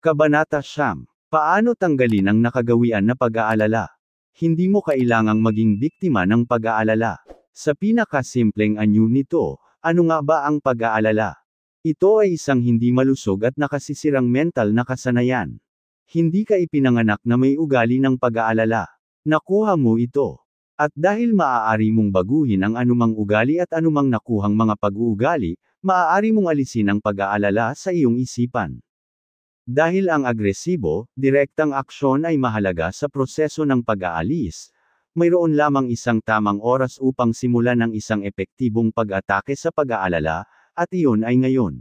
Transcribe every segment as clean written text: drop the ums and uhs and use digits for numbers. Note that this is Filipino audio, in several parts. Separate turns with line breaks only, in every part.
Kabanata Siyam. Paano tanggalin ang nakagawian na pag-aalala? Hindi mo kailangang maging biktima ng pag-aalala. Sa pinakasimpleng anyo nito, ano nga ba ang pag-aalala? Ito ay isang hindi malusog at nakasisirang mental na kasanayan. Hindi ka ipinanganak na may ugali ng pag-aalala. Nakuha mo ito. At dahil maaari mong baguhin ang anumang ugali at anumang nakuhang mga pag-uugali, maaari mong alisin ang pag-aalala sa iyong isipan. Dahil ang agresibo, direktang aksyon ay mahalaga sa proseso ng pag-aalis, mayroon lamang isang tamang oras upang simulan ang isang epektibong pag-atake sa pag-aalala, at iyon ay ngayon.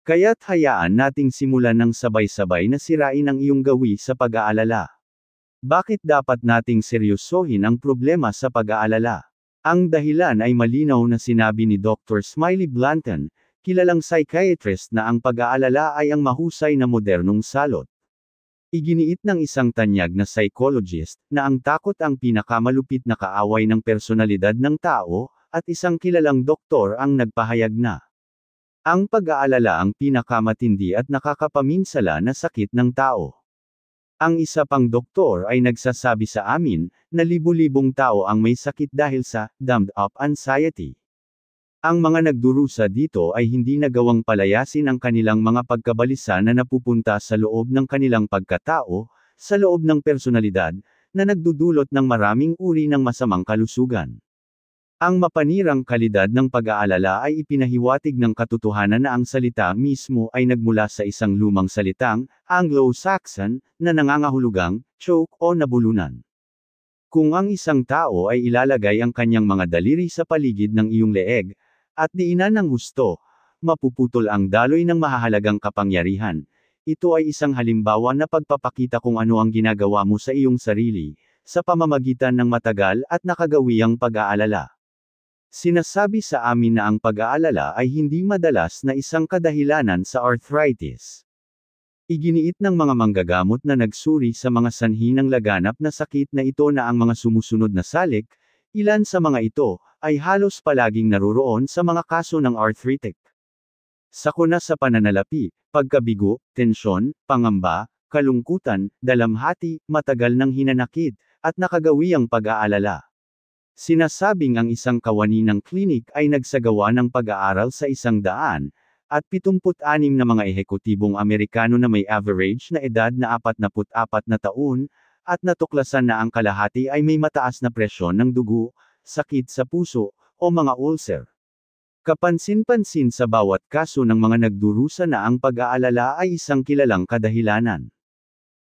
Kaya't hayaan nating simulan ng sabay-sabay na sirain ang iyong gawi sa pag-aalala. Bakit dapat nating seryosohin ang problema sa pag-aalala? Ang dahilan ay malinaw na sinabi ni Dr. Smiley Blanton, kilalang psychiatrist na ang pag-aalala ay ang mahusay na modernong salot. Iginiit ng isang tanyag na psychologist, na ang takot ang pinakamalupit na kaaway ng personalidad ng tao, at isang kilalang doktor ang nagpahayag na ang pag-aalala ang pinakamatindi at nakakapaminsala na sakit ng tao. Ang isa pang doktor ay nagsasabi sa amin, na libu-libong tao ang may sakit dahil sa dammed-up anxiety. Ang mga nagdurusa dito ay hindi nagawang palayasin ang kanilang mga pagkabalisa na napupunta sa loob ng kanilang pagkatao, sa loob ng personalidad, na nagdudulot ng maraming uri ng masamang kalusugan. Ang mapanirang kalidad ng pag-aalala ay ipinahiwatig ng katotohanan na ang salita mismo ay nagmula sa isang lumang salitang, Anglo-Saxon, na nangangahulugang, choke o nabulunan. Kung ang isang tao ay ilalagay ang kanyang mga daliri sa paligid ng iyong leeg, at diinan ng husto, mapuputol ang daloy ng mahahalagang kapangyarihan. Ito ay isang halimbawa na pagpapakita kung ano ang ginagawa mo sa iyong sarili, sa pamamagitan ng matagal at nakagawiyang pag-aalala. Sinasabi sa amin na ang pag-aalala ay hindi madalas na isang kadahilanan sa arthritis. Iginiit ng mga manggagamot na nagsuri sa mga sanhi ng laganap na sakit na ito na ang mga sumusunod na salik, ilan sa mga ito, ay halos palaging naroroon sa mga kaso ng arthritic. Sakuna sa pananalapi, pagkabigo, tensyon, pangamba, kalungkutan, dalamhati, matagal ng hinanakit, at nakagawiyang pag-aalala. Sinasabing ang isang kawani ng klinik ay nagsagawa ng pag-aaral sa 176 na mga ehekutibong Amerikano na may average na edad na 44 na taon, at natuklasan na ang kalahati ay may mataas na presyon ng dugo, sakit sa puso, o mga ulcer. Kapansin-pansin sa bawat kaso ng mga nagdurusa na ang pag-aalala ay isang kilalang kadahilanan.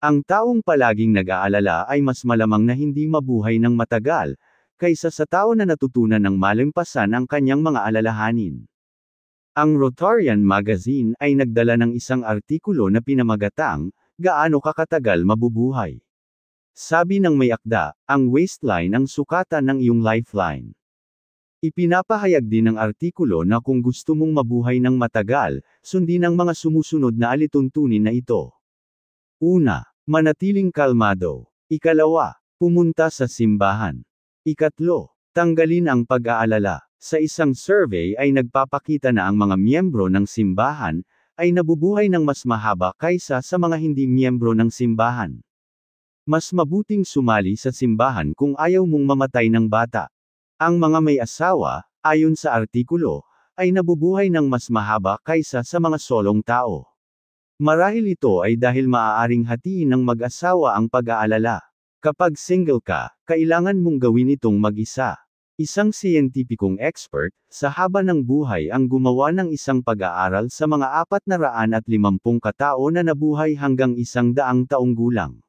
Ang taong palaging nag-aalala ay mas malamang na hindi mabuhay ng matagal, kaysa sa tao na natutunan ng malimpasan ang kanyang mga alalahanin. Ang Rotarian Magazine ay nagdala ng isang artikulo na pinamagatang, Gaano ka katagal mabubuhay? Sabi ng may akda, ang waistline ang sukatan ng iyong lifeline. Ipinapahayag din ng artikulo na kung gusto mong mabuhay ng matagal, sundin ang mga sumusunod na alituntunin na ito. Una, manatiling kalmado. Ikalawa, pumunta sa simbahan. Ikatlo, tanggalin ang pag-aalala. Sa isang survey ay nagpapakita na ang mga miyembro ng simbahan, ay nabubuhay ng mas mahaba kaysa sa mga hindi miyembro ng simbahan. Mas mabuting sumali sa simbahan kung ayaw mong mamatay ng bata. Ang mga may asawa, ayon sa artikulo, ay nabubuhay ng mas mahaba kaysa sa mga solong tao. Marahil ito ay dahil maaaring hatiin ng mag-asawa ang pag-aalala. Kapag single ka, kailangan mong gawin itong mag-isa. Isang siyentipikong expert, sa haba ng buhay ang gumawa ng isang pag-aaral sa mga 450 katao na nabuhay hanggang 100 taong gulang.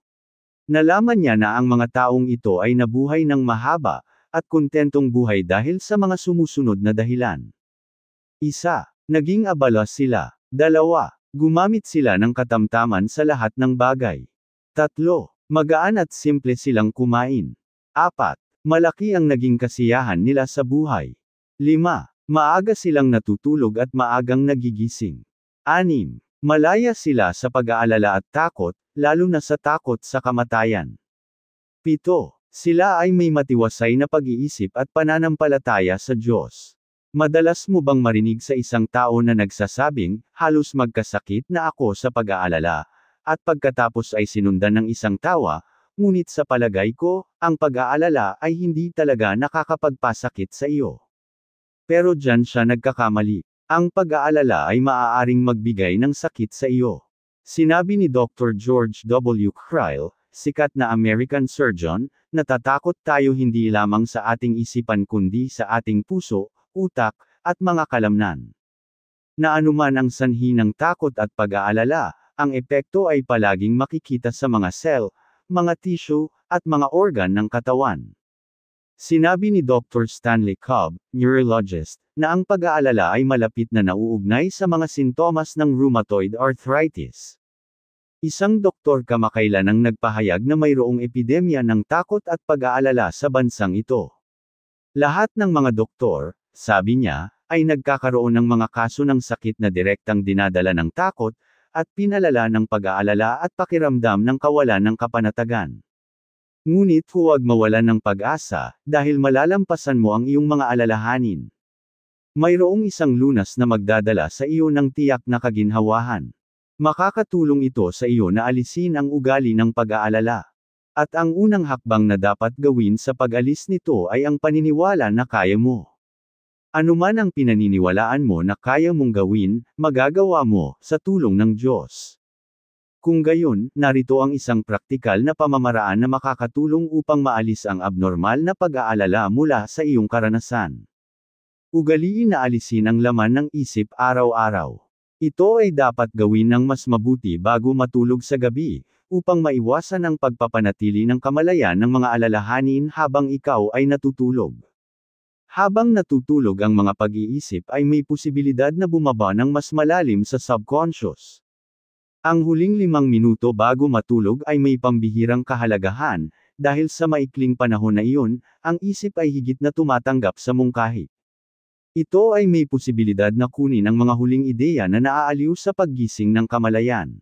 Nalaman niya na ang mga taong ito ay nabuhay ng mahaba, at kontentong buhay dahil sa mga sumusunod na dahilan. 1. Naging abala sila. 2. Gumamit sila ng katamtaman sa lahat ng bagay. 3. Magaan at simple silang kumain. 4. Malaki ang naging kasiyahan nila sa buhay. 5. Maaga silang natutulog at maagang nagigising. 6. Malaya sila sa pag-aalala at takot, lalo na sa takot sa kamatayan. 7. Sila ay may matiwasay na pag-iisip at pananampalataya sa Diyos. Madalas mo bang marinig sa isang tao na nagsasabing, halos magkasakit na ako sa pag-aalala, at pagkatapos ay sinundan ng isang tawa, ngunit sa palagay ko, ang pag-aalala ay hindi talaga nakakapagpasakit sa iyo. Pero diyan siya nagkakamali. Ang pag-aalala ay maaaring magbigay ng sakit sa iyo. Sinabi ni Dr. George W. Cryle, sikat na American surgeon, natatakot tayo hindi lamang sa ating isipan kundi sa ating puso, utak, at mga kalamnan. Na anuman ang sanhi ng takot at pag-aalala, ang epekto ay palaging makikita sa mga cell, mga tissue, at mga organ ng katawan. Sinabi ni Dr. Stanley Cobb, neurologist, na ang pag-aalala ay malapit na nauugnay sa mga sintomas ng rheumatoid arthritis. Isang doktor kamakailan ang nagpahayag na mayroong epidemya ng takot at pag-aalala sa bansang ito. Lahat ng mga doktor, sabi niya, ay nagkakaroon ng mga kaso ng sakit na direktang dinadala ng takot, at pinalala ng pag-aalala at pakiramdam ng kawalan ng kapanatagan. Ngunit huwag mawalan ng pag-asa, dahil malalampasan mo ang iyong mga alalahanin. Mayroong isang lunas na magdadala sa iyo ng tiyak na kaginhawahan. Makakatulong ito sa iyo na alisin ang ugali ng pag-aalala. At ang unang hakbang na dapat gawin sa pag-alis nito ay ang paniniwala na kaya mo. Anuman ang pinaniniwalaan mo na kaya mong gawin, magagawa mo, sa tulong ng Diyos. Kung gayon, narito ang isang praktikal na pamamaraan na makakatulong upang maalis ang abnormal na pag-aalala mula sa iyong karanasan. Ugaliin na alisin ang laman ng isip araw-araw. Ito ay dapat gawin ng mas mabuti bago matulog sa gabi, upang maiwasan ang pagpapanatili ng kamalayan ng mga alalahanin habang ikaw ay natutulog. Habang natutulog ang mga pag-iisip ay may posibilidad na bumaba ng mas malalim sa subconscious. Ang huling 5 minuto bago matulog ay may pambihirang kahalagahan, dahil sa maikling panahon na iyon, ang isip ay higit na tumatanggap sa mungkahi. Ito ay may posibilidad na kunin ang mga huling ideya na naaaliw sa paggising ng kamalayan.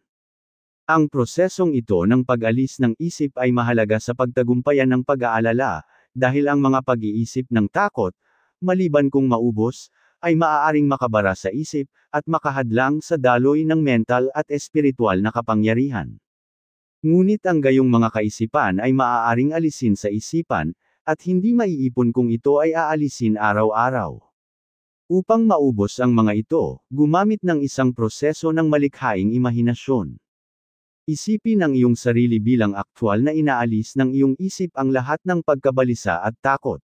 Ang prosesong ito ng pag-alis ng isip ay mahalaga sa pagtagumpayan ng pag-aalala, dahil ang mga pag-iisip ng takot, maliban kung maubos, ay maaaring makabara sa isip, at makahadlang sa daloy ng mental at espiritual na kapangyarihan. Ngunit ang gayong mga kaisipan ay maaaring alisin sa isipan, at hindi maiipon kung ito ay aalisin araw-araw. Upang maubos ang mga ito, gumamit ng isang proseso ng malikhaing imahinasyon. Isipin ang iyong sarili bilang aktwal na inaalis ng iyong isip ang lahat ng pagkabalisa at takot.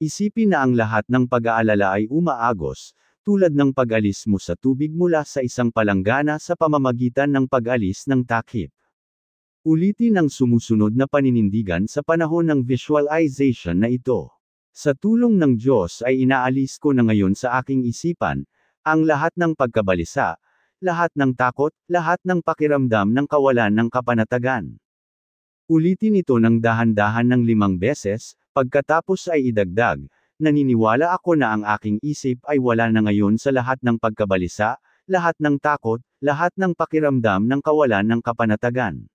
Isipin na ang lahat ng pag-aalala ay umaagos, tulad ng pag-alis mo sa tubig mula sa isang palanggana sa pamamagitan ng pag-alis ng takip. Ulitin ang sumusunod na paninindigan sa panahon ng visualization na ito. Sa tulong ng Diyos ay inaalis ko na ngayon sa aking isipan, ang lahat ng pagkabalisa, lahat ng takot, lahat ng pakiramdam ng kawalan ng kapanatagan. Ulitin ito ng dahan-dahan ng 5 beses, pagkatapos ay idagdag, naniniwala ako na ang aking isip ay wala na ngayon sa lahat ng pagkabalisa, lahat ng takot, lahat ng pakiramdam ng kawalan ng kapanatagan.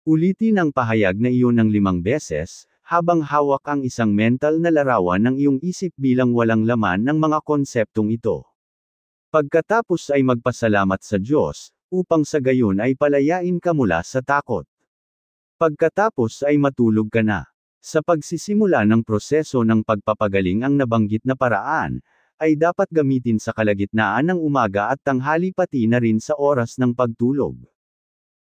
Ulitin ang pahayag na iyon ng 5 beses, habang hawak ang isang mental na larawan ng iyong isip bilang walang laman ng mga konseptong ito. Pagkatapos ay magpasalamat sa Diyos, upang sa gayon ay palayain ka mula sa takot. Pagkatapos ay matulog ka na. Sa pagsisimula ng proseso ng pagpapagaling ang nabanggit na paraan, ay dapat gamitin sa kalagitnaan ng umaga at tanghali pati na rin sa oras ng pagtulog.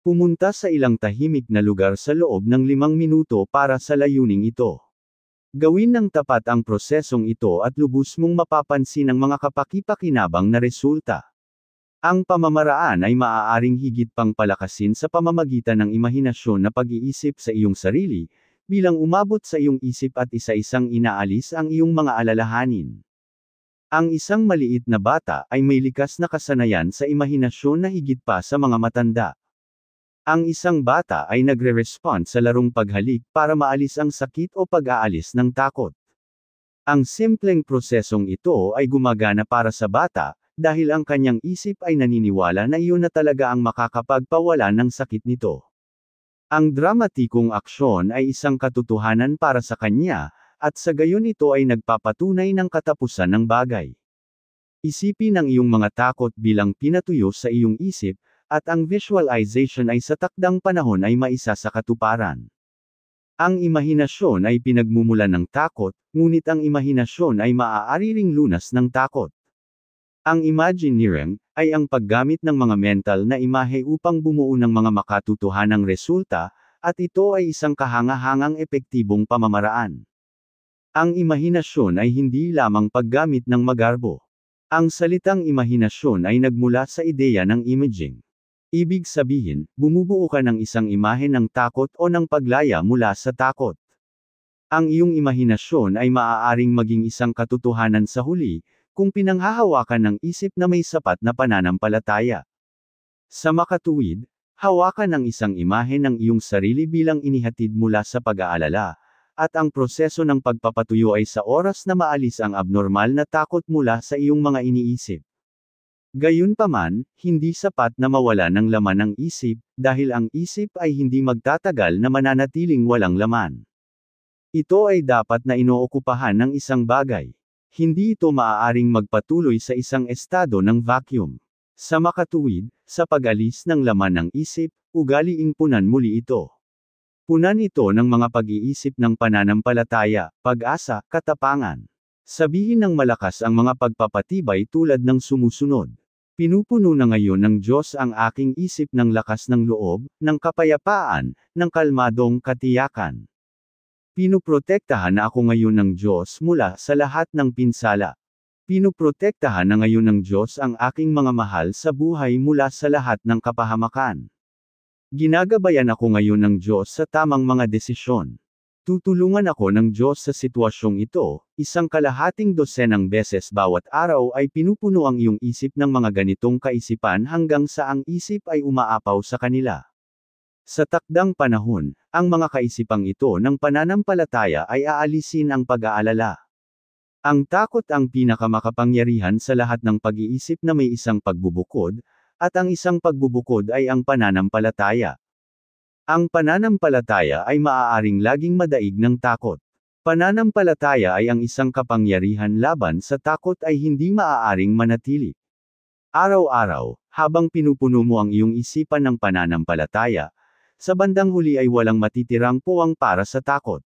Pumunta sa ilang tahimik na lugar sa loob ng 5 minuto para sa layuning ito. Gawin ng tapat ang prosesong ito at lubos mong mapapansin ang mga kapaki-pakinabang na resulta. Ang pamamaraan ay maaaring higit pang palakasin sa pamamagitan ng imahinasyon na pag-iisip sa iyong sarili, bilang umabot sa iyong isip at isa-isang inaalis ang iyong mga alalahanin. Ang isang maliit na bata ay may likas na kasanayan sa imahinasyon na higit pa sa mga matanda. Ang isang bata ay nagre-respond sa larong paghalik para maalis ang sakit o pag-aalis ng takot. Ang simpleng prosesong ito ay gumagana para sa bata, dahil ang kanyang isip ay naniniwala na iyon na talaga ang makakapagpawala ng sakit nito. Ang dramatikong aksyon ay isang katotohanan para sa kanya, at sa gayon ito ay nagpapatunay ng katapusan ng bagay. Isipin ang iyong mga takot bilang pinatuyo sa iyong isip, at ang visualization ay sa takdang panahon ay maisa sa katuparan. Ang imahinasyon ay pinagmumulan ng takot, ngunit ang imahinasyon ay maaari ring lunas ng takot. Ang imagineering ay ang paggamit ng mga mental na imahe upang bumuo ng mga makatotohanang resulta, at ito ay isang kahangahangang epektibong pamamaraan. Ang imahinasyon ay hindi lamang paggamit ng magarbo. Ang salitang imahinasyon ay nagmula sa ideya ng imaging. Ibig sabihin, bumubuo ka ng isang imahe ng takot o ng paglaya mula sa takot. Ang iyong imahinasyon ay maaaring maging isang katotohanan sa huli, kung pinanghahawakan ng isip na may sapat na pananampalataya. Sa makatuwid, hawakan ang isang imahe ng iyong sarili bilang inihatid mula sa pag-aalala, at ang proseso ng pagpapatuyo ay sa oras na maalis ang abnormal na takot mula sa iyong mga iniisip. Gayunpaman, hindi sapat na mawala ng laman ang isip, dahil ang isip ay hindi magtatagal na mananatiling walang laman. Ito ay dapat na inookupahan ng isang bagay. Hindi ito maaaring magpatuloy sa isang estado ng vacuum. Sa makatuwid, sa pag-alis ng laman ng isip, ugaliing punan muli ito. Punan ito ng mga pag-iisip ng pananampalataya, pag-asa, katapangan. Sabihin ng malakas ang mga pagpapatibay tulad ng sumusunod. Pinupuno na ngayon ng Diyos ang aking isip ng lakas ng loob, ng kapayapaan, ng kalmadong katiyakan. Pinuprotektahan na ako ngayon ng Diyos mula sa lahat ng pinsala. Pinuprotektahan na ngayon ng Diyos ang aking mga mahal sa buhay mula sa lahat ng kapahamakan. Ginagabayan ako ngayon ng Diyos sa tamang mga desisyon. Tutulungan ako ng Diyos sa sitwasyong ito, 1/2 dosenang beses bawat araw ay pinupuno ang iyong isip ng mga ganitong kaisipan hanggang sa ang isip ay umaapaw sa kanila. Sa takdang panahon, ang mga kaisipang ito ng pananampalataya ay aalisin ang pag-aalala. Ang takot ang pinakamakapangyarihan sa lahat ng pag-iisip na may isang pagbubukod, at ang isang pagbubukod ay ang pananampalataya. Ang pananampalataya ay maaaring laging madaig ng takot. Pananampalataya ay ang isang kapangyarihan laban sa takot ay hindi maaaring manatili. Araw-araw, habang pinupuno mo ang iyong isipan ng pananampalataya, sa bandang huli ay walang matitirang puwang para sa takot.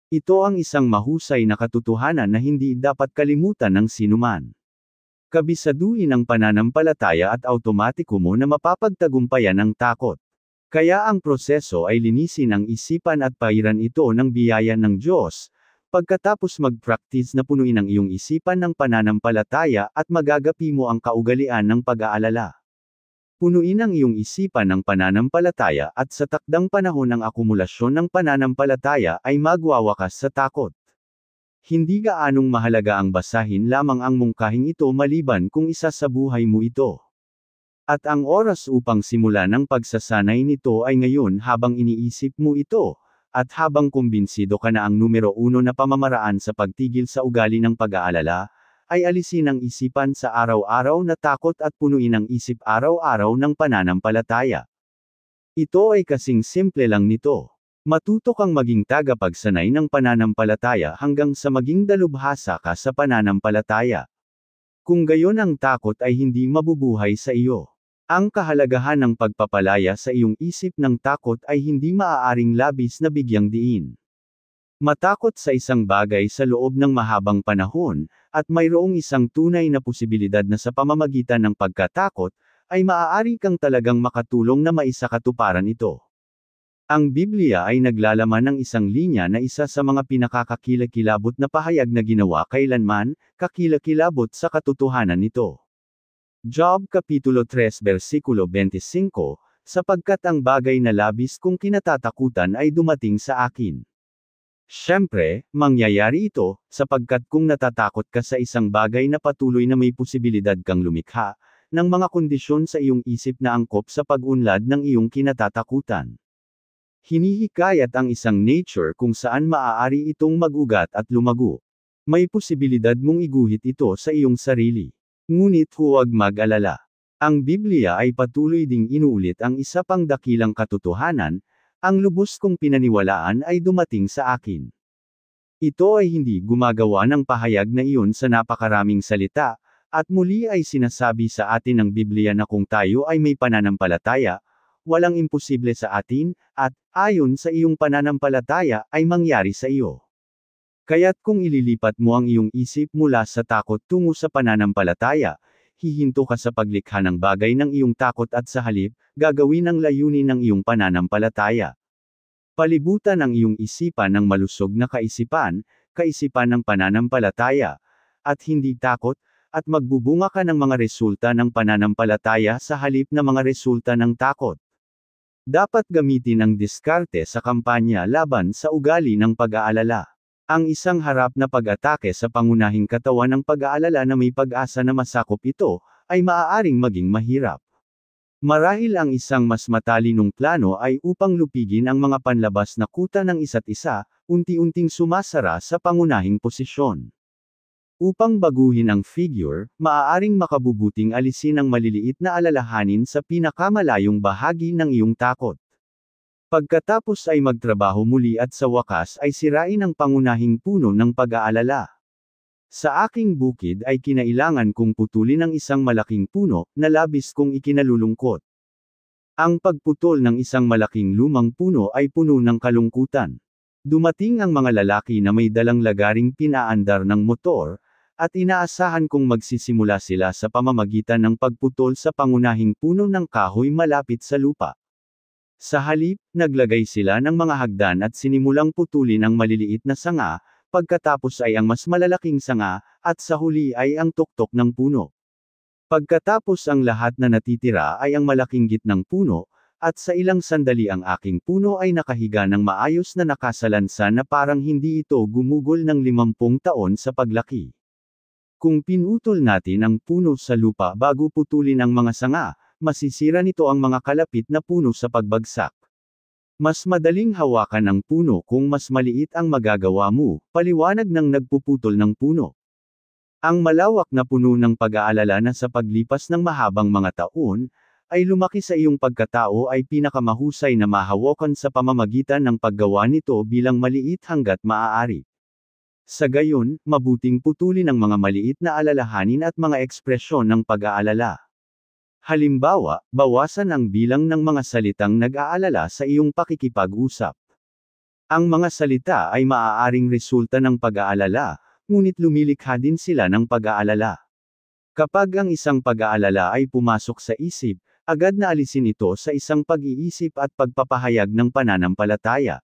Ito ang isang mahusay na katotohanan na hindi dapat kalimutan ng sinuman. Kabisaduhin ang pananampalataya at automatiko mo na mapapagtagumpayan ang takot. Kaya ang proseso ay linisin ang isipan at pairan ito ng biyaya ng Diyos. Pagkatapos mag-practice na punuin ang iyong isipan ng pananampalataya at magagapi mo ang kaugalian ng pag-aalala. Punuin ang iyong isipan ng pananampalataya at sa takdang panahon ng akumulasyon ng pananampalataya ay magwawakas sa takot. Hindi gaanong mahalaga ang basahin lamang ang mungkahing ito maliban kung isa sa buhay mo ito. At ang oras upang simulan ang pagsasanay nito ay ngayon habang iniisip mo ito, at habang kumbinsido ka na ang numero 1 na pamamaraan sa pagtigil sa ugali ng pag-aalala, ay alisin ang isipan sa araw-araw na takot at punuin ang isip araw-araw ng pananampalataya. Ito ay kasing simple lang nito. Matuto kang maging tagapagsanay ng pananampalataya hanggang sa maging dalubhasa ka sa pananampalataya. Kung gayon ang takot ay hindi mabubuhay sa iyo. Ang kahalagahan ng pagpapalaya sa iyong isip ng takot ay hindi maaaring labis na bigyang diin. Matakot sa isang bagay sa loob ng mahabang panahon, at mayroong isang tunay na posibilidad na sa pamamagitan ng pagkatakot, ay maaari kang talagang makatulong na maisakatuparan ito. Ang Biblia ay naglalaman ng isang linya na isa sa mga pinakakakilakilabot na pahayag na ginawa kailanman, kakilakilabot sa katotohanan nito. Job Kapitulo 3 versikulo 25, sapagkat ang bagay na labis kong kinatatakutan ay dumating sa akin. Siyempre, mangyayari ito, sapagkat kung natatakot ka sa isang bagay na patuloy na may posibilidad kang lumikha, ng mga kondisyon sa iyong isip na angkop sa pag-unlad ng iyong kinatatakutan. Hinihikayat ang isang nature kung saan maaari itong mag-ugat at lumago. May posibilidad mong iguhit ito sa iyong sarili. Ngunit huwag mag-alala. Ang Biblia ay patuloy ding inuulit ang isa pang dakilang katotohanan, ang lubos kong pinaniwalaan ay dumating sa akin. Ito ay hindi gumagawa ng pahayag na iyon sa napakaraming salita, At muli ay sinasabi sa atin ng Biblia na kung tayo ay may pananampalataya, walang imposible sa atin, at, ayon sa iyong pananampalataya, ay mangyari sa iyo. Kaya't kung ililipat mo ang iyong isip mula sa takot tungo sa pananampalataya, hihinto ka sa paglikha ng bagay ng iyong takot at sa halip, gagawin ang layunin ng iyong pananampalataya. Palibutan ang iyong isipan ng malusog na kaisipan, kaisipan ng pananampalataya, at hindi takot, at magbubunga ka ng mga resulta ng pananampalataya sa halip na mga resulta ng takot. Dapat gamitin ang diskarte sa kampanya laban sa ugali ng pag-aalala. Ang isang harap na pag-atake sa pangunahing katawan ng pag-aalala na may pag-asa na masakop ito, ay maaaring maging mahirap. Marahil ang isang mas matalinong plano ay upang lupigin ang mga panlabas na kuta ng isa't isa, unti-unting sumasara sa pangunahing posisyon. Upang baguhin ang figure, maaaring makabubuting alisin ang maliliit na alalahanin sa pinakamalayong bahagi ng iyong takot. Pagkatapos ay magtrabaho muli at sa wakas ay sirain ang pangunahing puno ng pag-aalala. Sa aking bukid ay kinailangan kong putulin ang isang malaking puno, na labis kong ikinalulungkot. Ang pagputol ng isang malaking lumang puno ay puno ng kalungkutan. Dumating ang mga lalaki na may dalang lagaring pinaandar ng motor, at inaasahan kong magsisimula sila sa pamamagitan ng pagputol sa pangunahing puno ng kahoy malapit sa lupa. Sa halip, naglagay sila ng mga hagdan at sinimulang putulin ang maliliit na sanga, pagkatapos ay ang mas malalaking sanga, at sa huli ay ang tuktok ng puno. Pagkatapos ang lahat na natitira ay ang malaking gitnang puno, at sa ilang sandali ang aking puno ay nakahiga ng maayos na nakasalansan na parang hindi ito gumugol ng 50 taon sa paglaki. Kung pinutol natin ang puno sa lupa bago putulin ang mga sanga, masisira nito ang mga kalapit na puno sa pagbagsak. Mas madaling hawakan ang puno kung mas maliit ang magagawa mo, paliwanag ng nagpuputol ng puno. Ang malawak na puno ng pag-aalala na sa paglipas ng mahabang mga taon, ay lumaki sa iyong pagkatao ay pinakamahusay na mahawakan sa pamamagitan ng paggawa nito bilang maliit hanggat maaari. Sa gayon, mabuting putulin ang mga maliit na alalahanin at mga ekspresyon ng pag-aalala. Halimbawa, bawasan ang bilang ng mga salitang nag-aalala sa iyong pakikipag-usap. Ang mga salita ay maaaring resulta ng pag-aalala, ngunit lumilikha din sila ng pag-aalala. Kapag ang isang pag-aalala ay pumasok sa isip, agad na alisin ito sa isang pag-iisip at pagpapahayag ng pananampalataya.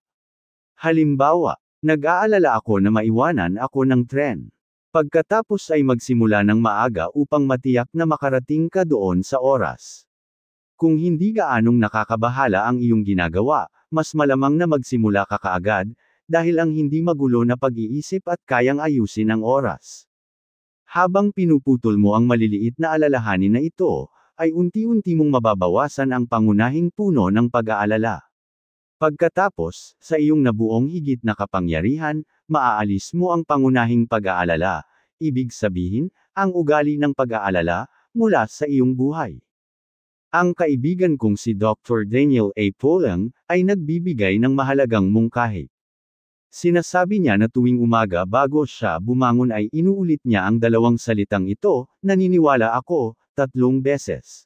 Halimbawa, nag-aalala ako na maiwanan ako ng tren. Pagkatapos ay magsimula ng maaga upang matiyak na makarating ka doon sa oras. Kung hindi gaanong nakakabahala ang iyong ginagawa, mas malamang na magsimula ka kaagad, dahil ang hindi magulo na pag-iisip at kayang ayusin ang oras. Habang pinuputol mo ang maliliit na alalahanin na ito, ay unti-unti mong mababawasan ang pangunahing puno ng pag-aalala. Pagkatapos, sa iyong nabuong higit na kapangyarihan, maaalis mo ang pangunahing pag-aalala, ibig sabihin, ang ugali ng pag-aalala, mula sa iyong buhay. Ang kaibigan kong si Dr. Daniel A. Polang, ay nagbibigay ng mahalagang mungkahi. Sinasabi niya na tuwing umaga bago siya bumangon ay inuulit niya ang dalawang salitang ito, naniniwala ako, 3 beses.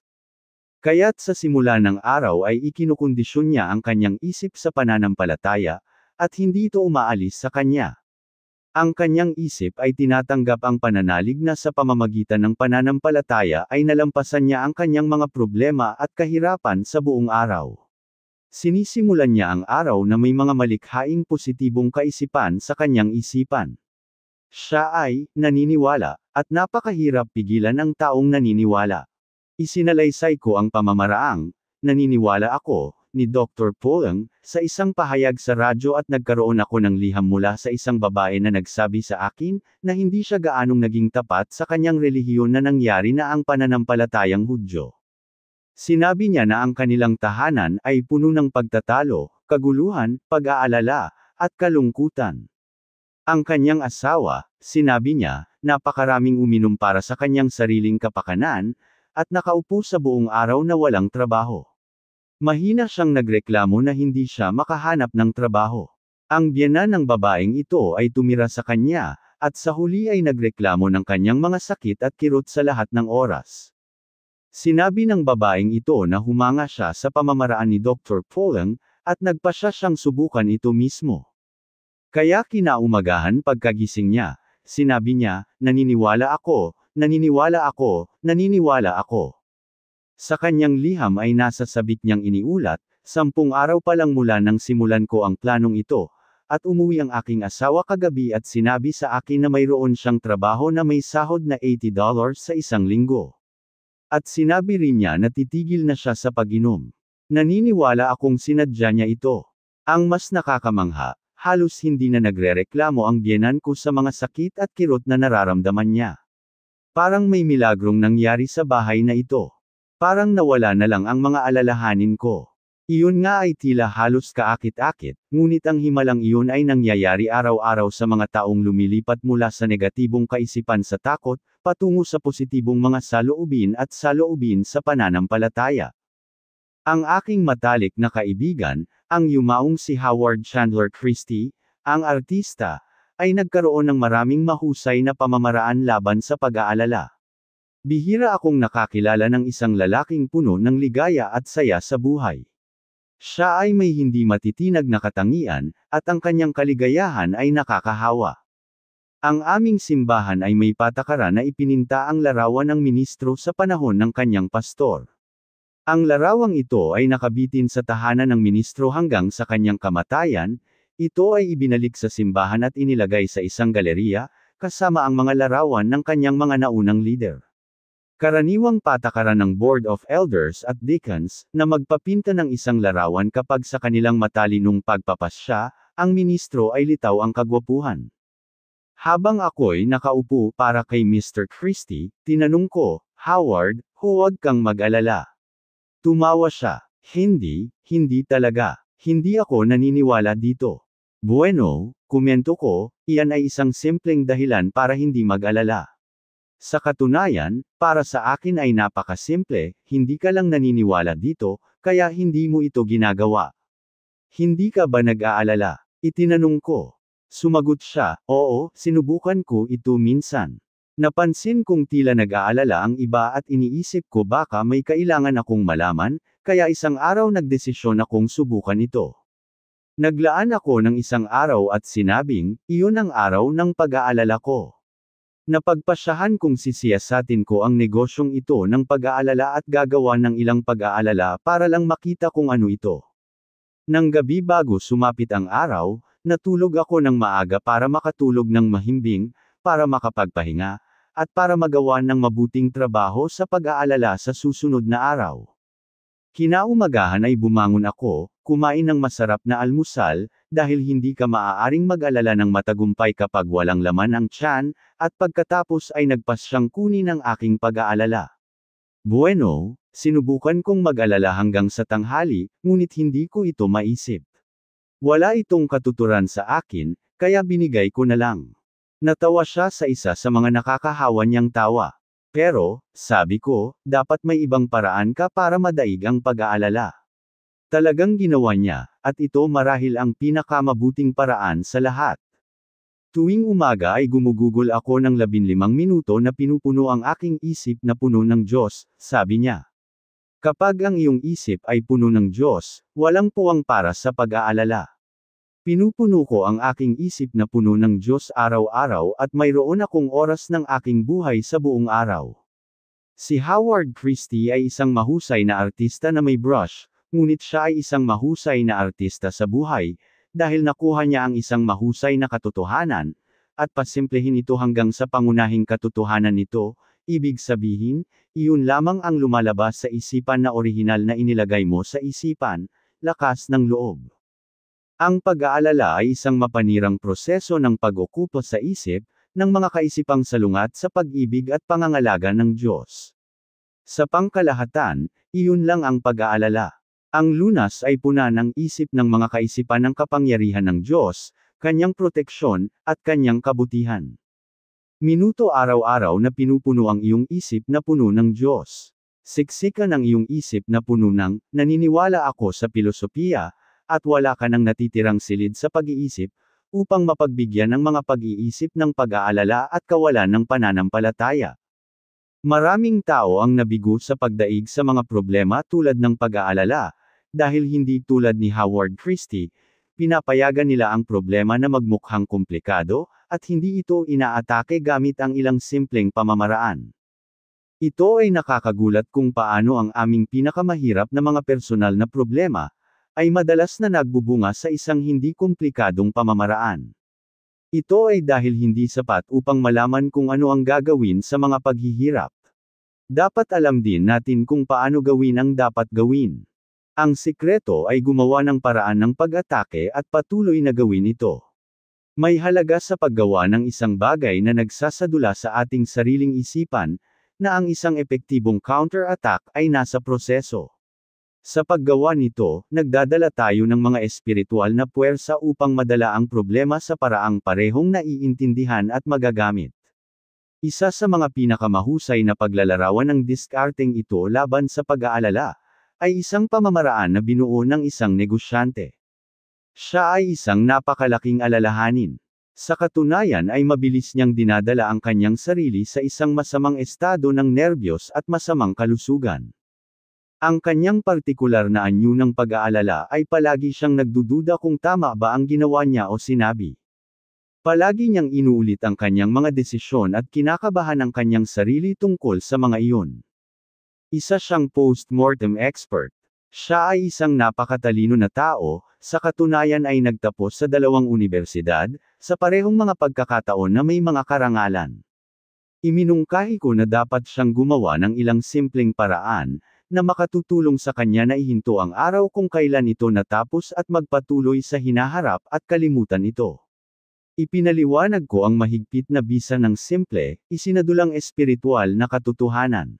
Kaya't sa simula ng araw ay ikinukondisyon niya ang kanyang isip sa pananampalataya, at hindi ito umaalis sa kanya. Ang kanyang isip ay tinatanggap ang pananalig na sa pamamagitan ng pananampalataya ay nalampasan niya ang kanyang mga problema at kahirapan sa buong araw. Sinisimulan niya ang araw na may mga malikhaing positibong kaisipan sa kanyang isipan. Siya ay naniniwala, at napakahirap pigilan ang taong naniniwala. Isinalaysay ko ang pamamaraang, naniniwala ako, ni Dr. Polang, sa isang pahayag sa radyo at nagkaroon ako ng liham mula sa isang babae na nagsabi sa akin, na hindi siya gaanong naging tapat sa kanyang relihiyon na nangyari na ang pananampalatayang Hudyo. Sinabi niya na ang kanilang tahanan ay puno ng pagtatalo, kaguluhan, pag-aalala, at kalungkutan. Ang kanyang asawa, sinabi niya, napakaraming uminom para sa kanyang sariling kapakanan, at nakaupo sa buong araw na walang trabaho. Mahina siyang nagreklamo na hindi siya makahanap ng trabaho. Ang biyenan ng babaeng ito ay tumira sa kanya, at sa huli ay nagreklamo ng kanyang mga sakit at kirot sa lahat ng oras. Sinabi ng babaeng ito na humanga siya sa pamamaraan ni Dr. Polang, at nagpasya siyang subukan ito mismo. Kaya kinaumagahan pagkagising niya, sinabi niya, naniniwala ako, naniniwala ako, naniniwala ako. Sa kanyang liham ay nasa sabik niyang iniulat, 10 araw pa lang mula nang simulan ko ang planong ito, at umuwi ang aking asawa kagabi at sinabi sa akin na mayroon siyang trabaho na may sahod na $80 sa isang linggo. At sinabi rin niya na titigil na siya sa pag-inom. Naniniwala akong sinadya niya ito. Ang mas nakakamangha, halos hindi na nagrereklamo ang biyenan ko sa mga sakit at kirot na nararamdaman niya. Parang may milagrong nangyari sa bahay na ito. Parang nawala na lang ang mga alalahanin ko. Iyon nga ay tila halos kaakit-akit, ngunit ang himalang iyon ay nangyayari araw-araw sa mga taong lumilipat mula sa negatibong kaisipan sa takot, patungo sa positibong mga saloobin at saloobin sa pananampalataya. Ang aking matalik na kaibigan, ang yumaong si Howard Chandler Christie, ang artista, ay nagkaroon ng maraming mahusay na pamamaraan laban sa pag-aalala. Bihira akong nakakilala ng isang lalaking puno ng ligaya at saya sa buhay. Siya ay may hindi matitinag na katangian, at ang kanyang kaligayahan ay nakakahawa. Ang aming simbahan ay may patakaran na ipininta ang larawan ng ministro sa panahon ng kanyang pastor. Ang larawang ito ay nakabitin sa tahanan ng ministro hanggang sa kanyang kamatayan. Ito ay ibinalik sa simbahan at inilagay sa isang galeriya, kasama ang mga larawan ng kanyang mga naunang leader. Karaniwang patakaran ng Board of Elders at Deacons, na magpapinta ng isang larawan kapag sa kanilang matalinong pagpapasya, ang ministro ay litaw ang kagwapuhan. Habang ako'y nakaupo para kay Mr. Christie, tinanong ko, Howard, huwag kang mag-alala. Tumawa siya. Hindi talaga. Hindi ako naniniwala dito. Bueno, komento ko, iyan ay isang simpleng dahilan para hindi mag-alala. Sa katunayan, para sa akin ay napakasimple, hindi ka lang naniniwala dito, kaya hindi mo ito ginagawa. Hindi ka ba nag-aalala? Itinanong ko. Sumagot siya, oo, sinubukan ko ito minsan. Napansin kong tila nag-aalala ang iba at iniisip ko baka may kailangan akong malaman, kaya isang araw nagdesisyon akong subukan ito. Naglaan ako ng isang araw at sinabing, iyon ang araw ng pag-aalala ko. Napagpasyahan kong sisiyasatin ko ang negosyong ito ng pag-aalala at gagawa ng ilang pag-aalala para lang makita kung ano ito. Nang gabi bago sumapit ang araw, natulog ako ng maaga para makatulog ng mahimbing, para makapagpahinga, at para magawa ng mabuting trabaho sa pag-aalala sa susunod na araw. Kinaumagahan ay bumangon ako, kumain ng masarap na almusal, dahil hindi ka maaaring mag-alala ng matagumpay kapag walang laman ang tiyan, at pagkatapos ay nagpasyang kunin ang aking pag-aalala. Bueno, sinubukan kong mag-alala hanggang sa tanghali, ngunit hindi ko ito maisip. Wala itong katuturan sa akin, kaya binigay ko na lang. Natawa siya sa isa sa mga nakakahawa niyang tawa. Pero, sabi ko, dapat may ibang paraan ka para madaig ang pag-aalala. Talagang ginawa niya, at ito marahil ang pinakamabuting paraan sa lahat. Tuwing umaga ay gumugugol ako ng 15 minuto na pinupuno ang aking isip na puno ng Diyos, sabi niya. Kapag ang iyong isip ay puno ng Diyos, walang puwang para sa pag-aalala. Pinupuno ko ang aking isip na puno ng Diyos araw-araw at mayroon akong oras ng aking buhay sa buong araw. Si Howard Christie ay isang mahusay na artista na may brush, ngunit siya ay isang mahusay na artista sa buhay, dahil nakuha niya ang isang mahusay na katotohanan, at pasimplehin ito hanggang sa pangunahing katotohanan nito, ibig sabihin, iyon lamang ang lumalabas sa isipan na orihinal na inilagay mo sa isipan, lakas ng loob. Ang pag-aalala ay isang mapanirang proseso ng pag-okupa sa isip, ng mga kaisipang salungat sa pag-ibig at pangangalaga ng Diyos. Sa pangkalahatan, iyon lang ang pag-aalala. Ang Lunas ay puna ng isip ng mga kaisipan ng kapangyarihan ng Diyos, kanyang proteksyon, at kanyang kabutihan. Minuto araw-araw na pinupuno ang iyong isip na puno ng Diyos. Siksikan ang iyong isip na puno ng, naniniwala ako sa filosofiya, at wala ka nang natitirang silid sa pag-iisip, upang mapagbigyan ng mga pag-iisip ng pag-aalala at kawalan ng pananampalataya. Maraming tao ang nabigo sa pagdaig sa mga problema tulad ng pag-aalala, dahil hindi tulad ni Howard Christie, pinapayagan nila ang problema na magmukhang komplikado, at hindi ito inaatake gamit ang ilang simpleng pamamaraan. Ito ay nakakagulat kung paano ang aming pinakamahirap na mga personal na problema, ay madalas na nagbubunga sa isang hindi komplikadong pamamaraan. Ito ay dahil hindi sapat upang malaman kung ano ang gagawin sa mga paghihirap. Dapat alam din natin kung paano gawin ang dapat gawin. Ang sikreto ay gumawa ng paraan ng pag-atake at patuloy na gawin ito. May halaga sa paggawa ng isang bagay na nagsasadula sa ating sariling isipan, na ang isang epektibong counter-attack ay nasa proseso. Sa paggawa nito, nagdadala tayo ng mga espiritual na puwersa upang madala ang problema sa paraang parehong naiintindihan at magagamit. Isa sa mga pinakamahusay na paglalarawan ng diskarteng ito laban sa pag-aalala, ay isang pamamaraan na binuo ng isang negosyante. Siya ay isang napakalaking alalahanin. Sa katunayan ay mabilis niyang dinadala ang kanyang sarili sa isang masamang estado ng nerbiyos at masamang kalusugan. Ang kanyang partikular na anyo ng pag-aalala ay palagi siyang nagdududa kung tama ba ang ginawa niya o sinabi. Palagi niyang inuulit ang kanyang mga desisyon at kinakabahan ang kanyang sarili tungkol sa mga iyon. Isa siyang post-mortem expert. Siya ay isang napakatalino na tao, sa katunayan ay nagtapos sa 2 unibersidad, sa parehong mga pagkakataon na may mga karangalan. Iminungkahi ko na dapat siyang gumawa ng ilang simpleng paraan, na makatutulong sa kanya na ihinto ang araw kung kailan ito natapos at magpatuloy sa hinaharap at kalimutan ito. Ipinaliwanag ko ang mahigpit na bisa ng simple, isinadulang espiritual na katotohanan.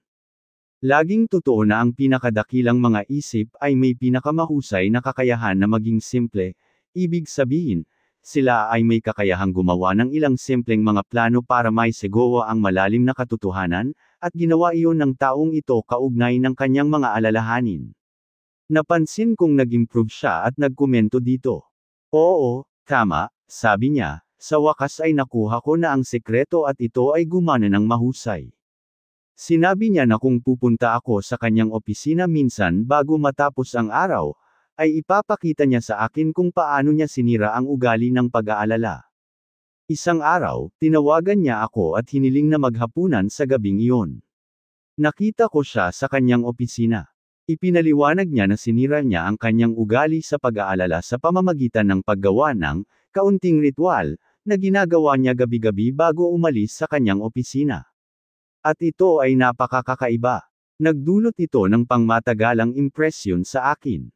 Laging totoo na ang pinakadakilang mga isip ay may pinakamahusay na kakayahan na maging simple, ibig sabihin, sila ay may kakayahang gumawa ng ilang simpleng mga plano para maisegowa ang malalim na katotohanan, at ginawa iyon ng taong ito kaugnay ng kanyang mga alalahanin. Napansin kong nag-improve siya at nagkomento dito. Oo, tama, sabi niya, sa wakas ay nakuha ko na ang sekreto at ito ay gumana ng mahusay. Sinabi niya na kung pupunta ako sa kanyang opisina minsan bago matapos ang araw, ay ipapakita niya sa akin kung paano niya sinira ang ugali ng pag-aalala. Isang araw, tinawagan niya ako at hiniling na maghapunan sa gabing iyon. Nakita ko siya sa kanyang opisina. Ipinaliwanag niya na sinira niya ang kanyang ugali sa pag-aalala sa pamamagitan ng paggawa ng kaunting ritual na ginagawa niya gabi-gabi bago umalis sa kanyang opisina. At ito ay napakakaiba. Nagdulot ito ng pangmatagalang impresyon sa akin.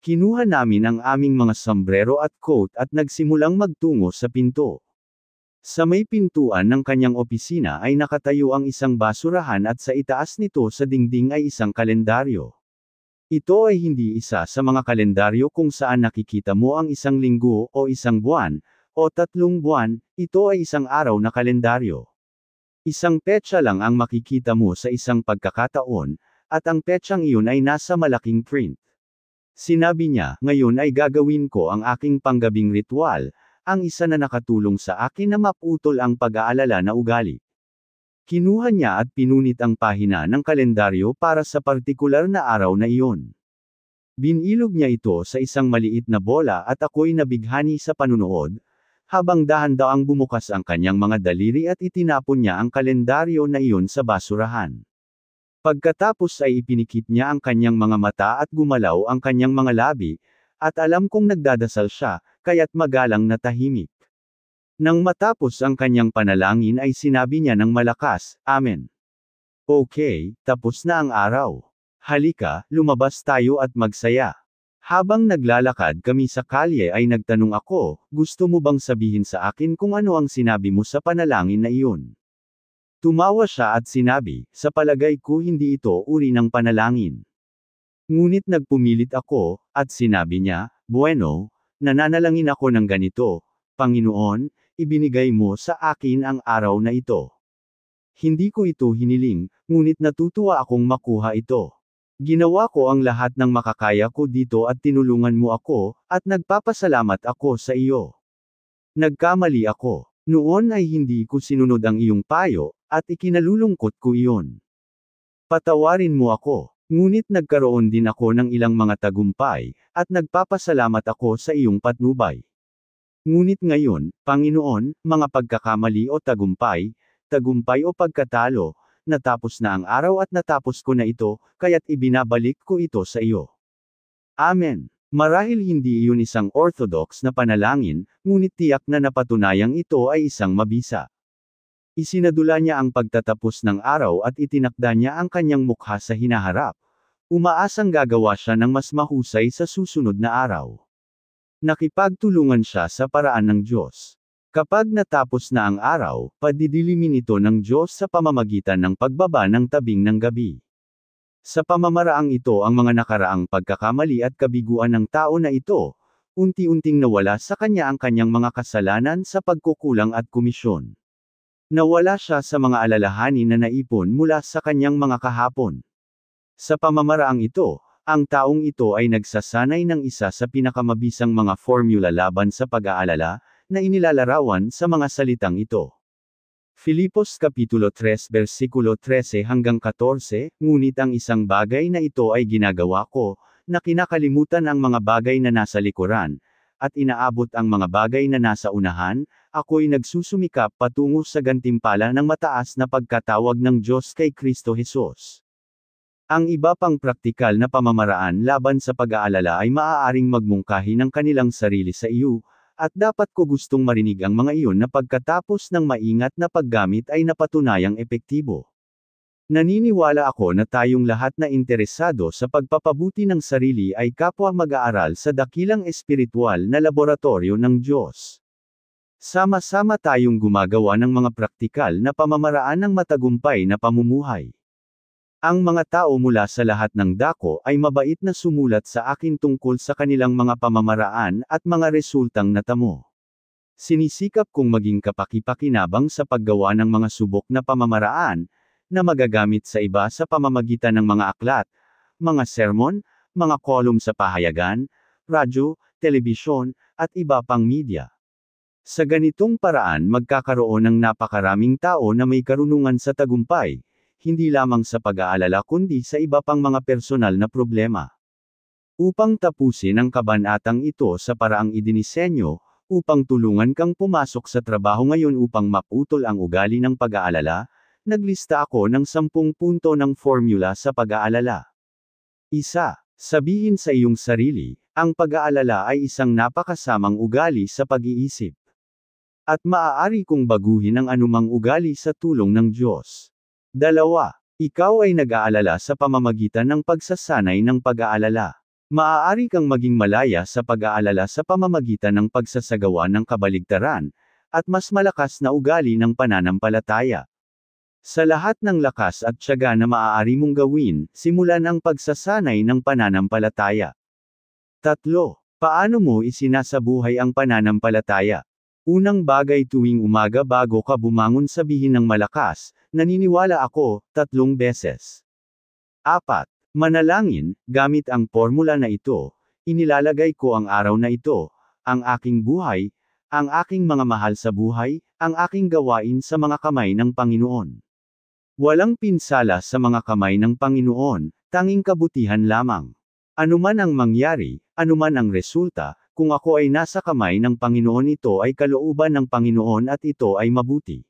Kinuha namin ang aming mga sombrero at coat at nagsimulang magtungo sa pinto. Sa may pintuan ng kanyang opisina ay nakatayo ang isang basurahan at sa itaas nito sa dingding ay isang kalendaryo. Ito ay hindi isa sa mga kalendaryo kung saan nakikita mo ang isang linggo o isang buwan, o 3 buwan, ito ay isang araw na kalendaryo. Isang petsa lang ang makikita mo sa isang pagkakataon, at ang petsang iyon ay nasa malaking print. Sinabi niya, ngayon ay gagawin ko ang aking panggabing ritual, ang isa na nakatulong sa akin na maputol ang pag-aalala na ugali. Kinuha niya at pinunit ang pahina ng kalendaryo para sa partikular na araw na iyon. Binilog niya ito sa isang maliit na bola at ako'y nabighani sa panunood, habang dahan-daang bumukas ang kanyang mga daliri at itinapon niya ang kalendaryo na iyon sa basurahan. Pagkatapos ay ipinikit niya ang kanyang mga mata at gumalaw ang kanyang mga labi, at alam kong nagdadasal siya, kaya't magalang na tahimik. Nang matapos ang kanyang panalangin ay sinabi niya ng malakas, Amen. Okay, tapos na ang araw. Halika, lumabas tayo at magsaya. Habang naglalakad kami sa kalye ay nagtanong ako, gusto mo bang sabihin sa akin kung ano ang sinabi mo sa panalangin na iyon? Tumawa siya at sinabi, sa palagay ko hindi ito uri ng panalangin. Ngunit nagpumilit ako, at sinabi niya, bueno, nananalangin ako ng ganito, Panginoon, ibinigay mo sa akin ang araw na ito. Hindi ko ito hiniling, ngunit natutuwa akong makuha ito. Ginawa ko ang lahat ng makakaya ko dito at tinulungan mo ako, at nagpapasalamat ako sa iyo. Nagkamali ako. Noon ay hindi ko sinunod ang iyong payo, at ikinalulungkot ko iyon. Patawarin mo ako. Ngunit nagkaroon din ako ng ilang mga tagumpay, at nagpapasalamat ako sa iyong patnubay. Ngunit ngayon, Panginoon, mga pagkakamali o tagumpay o pagkatalo, natapos na ang araw at natapos ko na ito, kaya't ibinabalik ko ito sa iyo. Amen. Marahil hindi iyon isang orthodox na panalangin, ngunit tiyak na napatunayang ito ay isang mabisa. Isinadula niya ang pagtatapos ng araw at itinakda niya ang kanyang mukha sa hinaharap. Umaasang gagawa siya ng mas mahusay sa susunod na araw. Nakipagtulungan siya sa paraan ng Diyos. Kapag natapos na ang araw, padidilimin ito ng Diyos sa pamamagitan ng pagbaba ng tabing ng gabi. Sa pamamaraang ito ang mga nakaraang pagkakamali at kabiguan ng tao na ito, unti-unting nawala sa kanya ang kanyang mga kasalanan sa pagkukulang at komisyon. Nawala siya sa mga alalahanin na naipon mula sa kanyang mga kahapon. Sa pamamaraang ito, ang taong ito ay nagsasanay ng isa sa pinakamabisang mga formula laban sa pag-aalala, na inilalarawan sa mga salitang ito. Filipos Kapitulo 3 versikulo 13 hanggang 14, ngunit ang isang bagay na ito ay ginagawa ko, na kinakalimutan ang mga bagay na nasa likuran, at inaabot ang mga bagay na nasa unahan, ako'y nagsusumikap patungo sa gantimpala ng mataas na pagkatawag ng Diyos kay Kristo Jesus. Ang iba pang praktikal na pamamaraan laban sa pag-aalala ay maaaring magmungkahi ng kanilang sarili sa iyo, at dapat ko gustong marinig ang mga iyon na pagkatapos ng maingat na paggamit ay napatunayang epektibo. Naniniwala ako na tayong lahat na interesado sa pagpapabuti ng sarili ay kapwa mag-aaral sa dakilang espiritual na laboratorio ng Diyos. Sama-sama tayong gumagawa ng mga praktikal na pamamaraan ng matagumpay na pamumuhay. Ang mga tao mula sa lahat ng dako ay mabait na sumulat sa akin tungkol sa kanilang mga pamamaraan at mga resultang natamo. Sinisikap kong maging kapaki-pakinabang sa paggawa ng mga subok na pamamaraan, na magagamit sa iba sa pamamagitan ng mga aklat, mga sermon, mga kolum sa pahayagan, radyo, telebisyon, at iba pang media. Sa ganitong paraan magkakaroon ng napakaraming tao na may karunungan sa tagumpay, hindi lamang sa pag-aalala kundi sa iba pang mga personal na problema. Upang tapusin ang kabanatang ito sa paraang idinisenyo, upang tulungan kang pumasok sa trabaho ngayon upang maputol ang ugali ng pag-aalala, naglista ako ng 10 punto ng formula sa pag-aalala. 1. Sabihin sa iyong sarili, ang pag-aalala ay isang napakasamang ugali sa pag-iisip. At maaari kong baguhin ang anumang ugali sa tulong ng Diyos. 2. Ikaw ay nag-aalala sa pamamagitan ng pagsasanay ng pag-aalala. Maaari kang maging malaya sa pag-aalala sa pamamagitan ng pagsasagawa ng kabaligtaran, at mas malakas na ugali ng pananampalataya. Sa lahat ng lakas at tiyaga na maaari mong gawin, simulan ang pagsasanay ng pananampalataya. 3. Paano mo isinasabuhay ang pananampalataya? Unang bagay tuwing umaga bago ka bumangon sabihin ng malakas, naniniwala ako, 3 beses. 4. Manalangin, gamit ang formula na ito, inilalagay ko ang araw na ito, ang aking buhay, ang aking mga mahal sa buhay, ang aking gawain sa mga kamay ng Panginoon. Walang pinsala sa mga kamay ng Panginoon, tanging kabutihan lamang. Anuman ang mangyari, anuman ang resulta, kung ako ay nasa kamay ng Panginoon ito ay kalooban ng Panginoon at ito ay mabuti.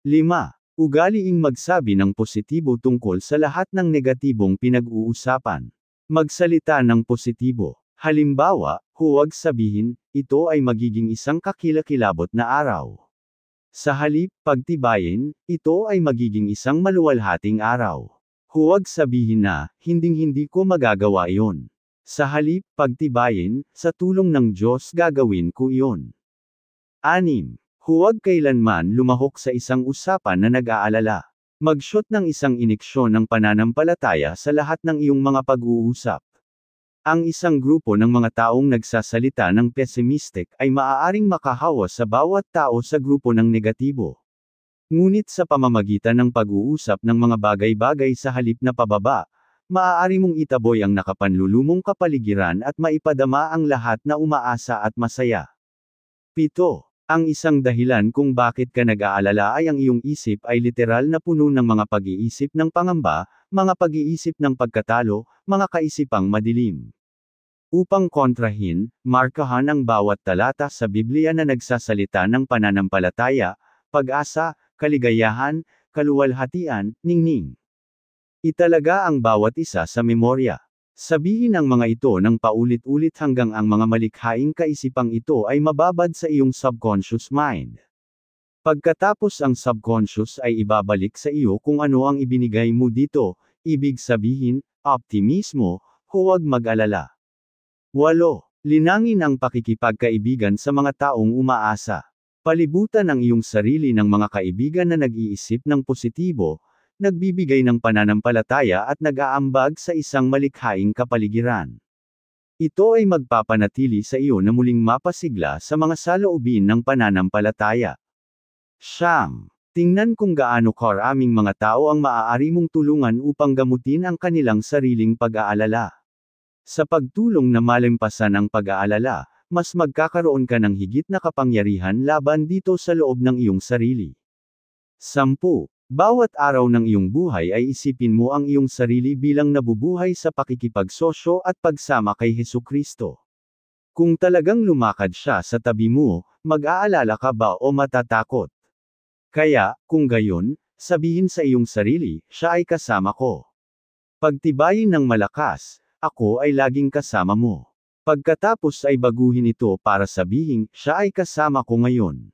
5. Ugaliing magsabi ng positibo tungkol sa lahat ng negatibong pinag-uusapan. Magsalita ng positibo. Halimbawa, huwag sabihin, ito ay magiging isang kakilakilabot na araw. Sa halip, pagtibayin, ito ay magiging isang maluwalhating araw. Huwag sabihin na, hinding-hindi ko magagawa iyon. Sa halip, pagtibayin, sa tulong ng Diyos gagawin ko iyon. 6. Huwag kailanman lumahok sa isang usapan na nag-aalala. Mag-shoot ng isang iniksyon ng pananampalataya sa lahat ng iyong mga pag-uusap. Ang isang grupo ng mga taong nagsasalita ng pessimistic ay maaaring makahawa sa bawat tao sa grupo ng negatibo. Ngunit sa pamamagitan ng pag-uusap ng mga bagay-bagay sa halip na pababa, maaari mong itaboy ang nakapanlulumong kapaligiran at maipadama ang lahat na umaasa at masaya. 7. Ang isang dahilan kung bakit ka nag-aalala ay ang iyong isip ay literal na puno ng mga pag-iisip ng pangamba, mga pag-iisip ng pagkatalo, mga kaisipang madilim. Upang kontrahin, markahan ang bawat talata sa Biblia na nagsasalita ng pananampalataya, pag-asa, kaligayahan, kaluwalhatian, ningning. Italaga ang bawat isa sa memorya. Sabihin ang mga ito ng paulit-ulit hanggang ang mga malikhaing kaisipang ito ay mababad sa iyong subconscious mind. Pagkatapos ang subconscious ay ibabalik sa iyo kung ano ang ibinigay mo dito, ibig sabihin, optimismo, huwag mag-alala. 8. Linangin ang pakikipagkaibigan sa mga taong umaasa. Palibutan ang iyong sarili ng mga kaibigan na nag-iisip ng positibo, nagbibigay ng pananampalataya at nag-aambag sa isang malikhaing kapaligiran. Ito ay magpapanatili sa iyo na muling mapasigla sa mga saloobin ng pananampalataya. Siyam. Tingnan kung gaano karaming mga tao ang maaari mong tulungan upang gamutin ang kanilang sariling pag-aalala. Sa pagtulong na malampasan ang pag-aalala, mas magkakaroon ka ng higit na kapangyarihan laban dito sa loob ng iyong sarili. 10. Bawat araw ng iyong buhay ay isipin mo ang iyong sarili bilang nabubuhay sa pakikipagsosyo at pagsama kay Hesukristo. Kung talagang lumakad siya sa tabi mo, mag-aalala ka ba o matatakot? Kaya, kung gayon, sabihin sa iyong sarili, siya ay kasama ko. Pagtibayin ng malakas, ako ay laging kasama mo. Pagkatapos ay baguhin ito para sabihin, siya ay kasama ko ngayon.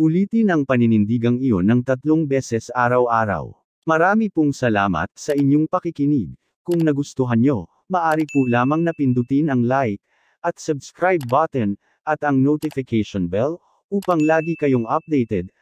Ulitin ang paninindigang iyon ng 3 beses araw-araw. Marami pong salamat sa inyong pakikinig. Kung nagustuhan nyo, maaari po lamang na pindutin ang like, at subscribe button, at ang notification bell, upang lagi kayong updated,